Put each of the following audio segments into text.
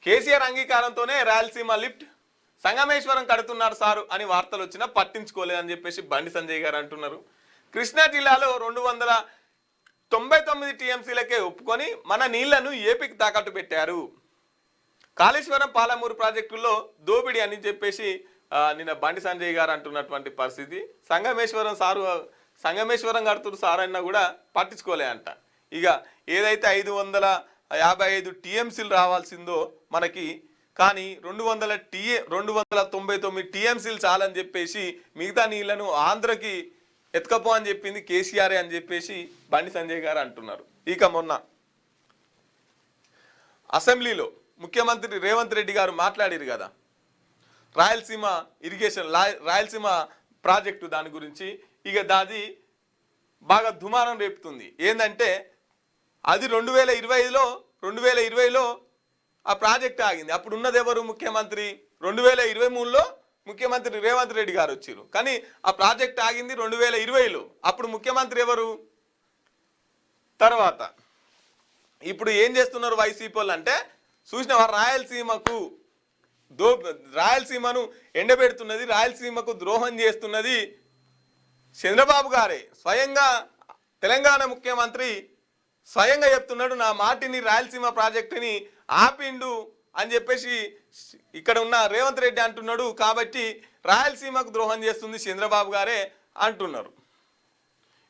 KCR అంగీకారంతోనే Rayalaseema lift Sangameswaram కడుతున్నారు sir అని వార్తలు వచ్చినా పట్టించుకోలేదని చెప్పేసి బండి సంజయ్ గారు అంటున్నారు. కృష్ణా జిల్లాలో 299 టీఎంసీలకే ఒప్పుకొని మన నీళ్లను ఏపీకి తాకట్టు పెట్టారు. కాళేశ్వరం పాలమూరు ప్రాజెక్టుల్లో దోపిడీ అని చెప్పేసి నిన్న బండి సంజయ్ గారు అంటున్నటువంటి పరిస్థితి. సంగమేశ్వరం కడుతున్నారు సార్ అన్నా కూడా పట్టించుకోలే అంట. ఇక ఏదైతే 555 టీఎంసీలు రావాల్సిందో మనకి, కానీ 299 టీఎంసీలు చాలని చెప్పేసి మిగతా నీళ్లను ఆంధ్రకి ఎత్తుకపో అని చెప్పింది కేసీఆర్ అని చెప్పేసి బండి సంజయ్ గారు అంటున్నారు. ఇక మొన్న అసెంబ్లీలో ముఖ్యమంత్రి రేవంత్ రెడ్డి గారు మాట్లాడారు కదా, రాయలసీమ ఇరిగేషన్ రాయలసీమ ప్రాజెక్టు దాని గురించి. ఇక దాది బాగా దుమారం రేపుతుంది. ఏంటంటే అది 2020లో ఆ ప్రాజెక్ట్ ఆగింది. అప్పుడు ఉన్నది ఎవరు ముఖ్యమంత్రి? 2023లో ముఖ్యమంత్రి రేవంత్ రెడ్డి గారు వచ్చారు. కానీ ఆ ప్రాజెక్ట్ ఆగింది 2020లో. అప్పుడు ముఖ్యమంత్రి ఎవరు? తర్వాత ఇప్పుడు ఏం చేస్తున్నారు వైసీపీ వాళ్ళు అంటే, చూసిన రాయలసీమను ఎండబెడుతున్నది, రాయలసీమకు ద్రోహం చేస్తున్నది చంద్రబాబు గారే. స్వయంగా తెలంగాణ ముఖ్యమంత్రి స్వయంగా చెప్తున్నాడు, నా మాటిని రాయలసీమ ప్రాజెక్టుని ఆపిండు అని చెప్పేసి ఇక్కడ ఉన్న రేవంత్ రెడ్డి అంటున్నాడు. కాబట్టి రాయలసీమకు ద్రోహం చేస్తుంది చంద్రబాబు గారే అంటున్నారు.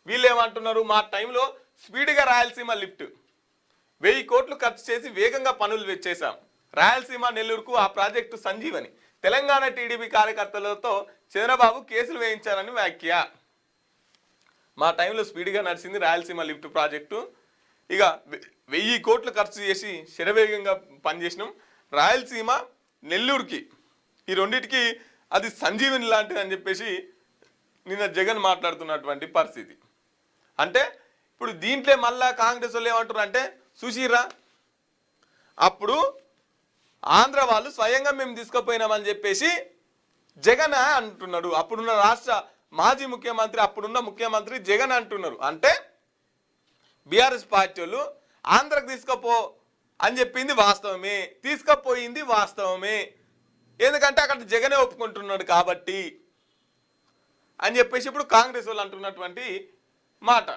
వీళ్ళు ఏమంటున్నారు, మా టైంలో స్పీడ్గా రాయలసీమ లిఫ్ట్ 1000 కోట్లు ఖర్చు చేసి వేగంగా పనులు చేశాం. రాయలసీమ నెల్లూరుకు ఆ ప్రాజెక్టు సంజీవని. తెలంగాణ టీడీపీ కార్యకర్తలతో చంద్రబాబు కేసులు వేయించారని వ్యాఖ్య. మా టైంలో స్పీడ్గా నడిచింది రాయలసీమ లిఫ్ట్ ప్రాజెక్టు. ఇక 1000 కోట్లు ఖర్చు చేసి శరవేగంగా పనిచేసినాం. రాయలసీమ నెల్లూరుకి ఈ రెండింటికి అది సంజీవని లాంటిది అని చెప్పేసి నిన్న జగన్ మాట్లాడుతున్నటువంటి పరిస్థితి. అంటే ఇప్పుడు దీంట్లో మళ్ళా కాంగ్రెస్ వాళ్ళు ఏమంటారు అంటే, సుశీరా అప్పుడు ఆంధ్ర వాళ్ళు స్వయంగా మేము తీసుకుపోయినామని చెప్పేసి జగన్ అంటున్నాడు. అప్పుడున్న రాష్ట్ర మాజీ ముఖ్యమంత్రి, అప్పుడున్న ముఖ్యమంత్రి జగన్ అంటున్నారు. అంటే బీఆర్ఎస్ పార్టీ వాళ్ళు ఆంధ్రకు తీసుకుపో అని చెప్పింది వాస్తవమే, తీసుకుపోయింది వాస్తవమే. ఎందుకంటే అక్కడ జగనే ఒప్పుకుంటున్నాడు కాబట్టి అని చెప్పేసి ఇప్పుడు కాంగ్రెస్ వాళ్ళు అంటున్నటువంటి మాట.